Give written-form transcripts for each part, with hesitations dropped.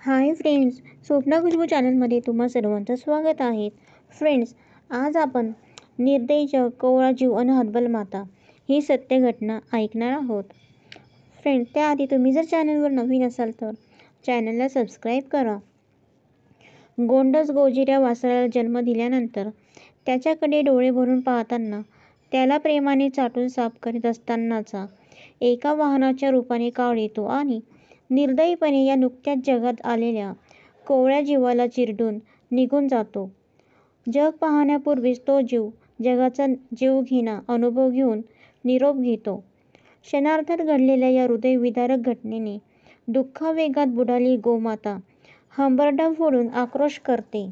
Hi friends, Swapna Khushboo चॅनलमध्ये तुम्हा सर्वांचं स्वागत आहे. फ्रेंड्स, आज आपण निर्दयी जग, कोवळा जीव आणि हतबल माता ही सत्य घटना ऐकणार आहोत. फ्रेंड्स, त्याआधी तुम्ही जर चॅनलवर नवीन असाल तर चॅनलला सबस्क्राईब करा. गोंडस गोजिऱ्या वासराला जन्म दिल्यानंतर त्याच्याकडे डोळे भरून पाहताना त्याला प्रेमाने चाटून साफ करीत असतानाचा एका वाहनाच्या रूपाने काळ येतो आणि निर्दयीपणे या नुकत्याच जगात आलेल्या कोवळ्या जीवाला चिरडून निघून जातो. जग पाहण्यापूर्वीच तो जीव जगाचा जीवघेणा अनुभव घेऊन निरोप घेतो. क्षणार्धात घडलेल्या या हृदयविदारक घटनेने दुःखावेगात बुडाली गोमाता हंबरडा फोडून आक्रोश करते,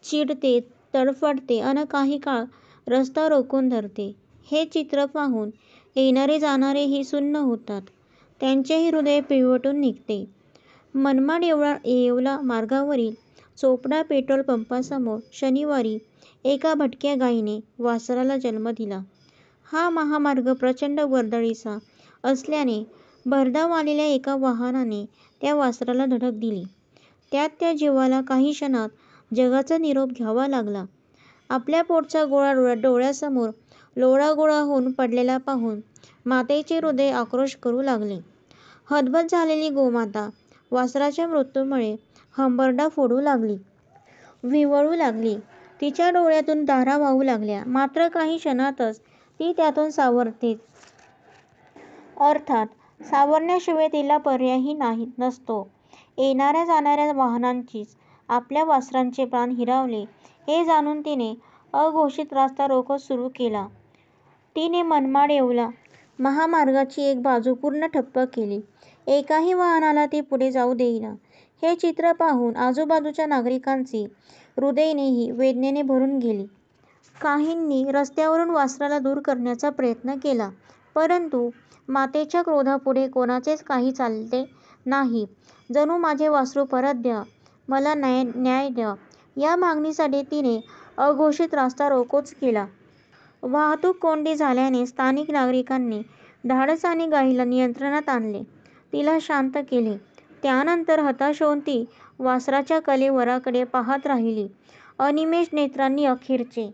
चिडते, तडफडते अन काही काळ रस्ता रोखून धरते. हे चित्र पाहून येणारे जाणारेही सुन्न होतात. त्यांचेही हृदय पिळवटून निघते. मनमाड येवला मार्गावरील चोपडा पेट्रोल पंपासमोर शनिवारी एका भटक्या गायीने वासराला जन्म दिला. हा महामार्ग प्रचंड वर्दळीचा असल्याने भरधाव आलेल्या एका वाहनाने त्या वासराला धडक दिली. त्यात त्या जीवाला काही क्षणात जगाचा निरोप घ्यावा लागला. आपल्या पोटचा गोळा डोळ्यासमोर लोळागोळा होऊन पडलेला पाहून मातेचे हृदय आक्रोश करू लागले. हतबल झालेली गोमाता वासराच्या मृत्यूमुळे हंबरडा फोडू लागली, व्हिवळू लागली. तिच्या डोळ्यातून धारा वाहू लागल्या. मात्र काही क्षणातच ती त्यातून सावरतेच. अर्थात सावरण्याशिवाय तिला पर्यायही नसतो. येणाऱ्या जाणाऱ्या वाहनांनीच आपल्या वासराचे प्राण हिरावले हे जाणून तिने अघोषित रास्ता रोको सुरू केला. तिने मनमाड येवला महामार्गाची एक बाजू पूर्ण ठप्प केली. एकाही वाहनाला ती पुढे जाऊ देईना. हे चित्र पाहून आजूबाजूच्या नागरिकांची हृदयेही वेदनेने भरून गेली. काहींनी रस्त्यावरून वासराला दूर करण्याचा प्रयत्न केला, परंतु मातेच्या क्रोधापुढे कोणाचेच काही चालले नाही. जणू माझे वासरू परत द्या, मला न्याय द्या या मागणीसाठी तिने अघोषित रास्ता रोकोच केला. वाहतूक कोंडी झाल्याने स्थानिक नागरिकांनी धाडसाने गायीला नियंत्रणात आणले, तिला शांत केले. त्यानंतर हताश होऊन ती वासराच्या कलेवराकडे पाहत राहिली. अनिमेष नेत्रांनी अखेरचे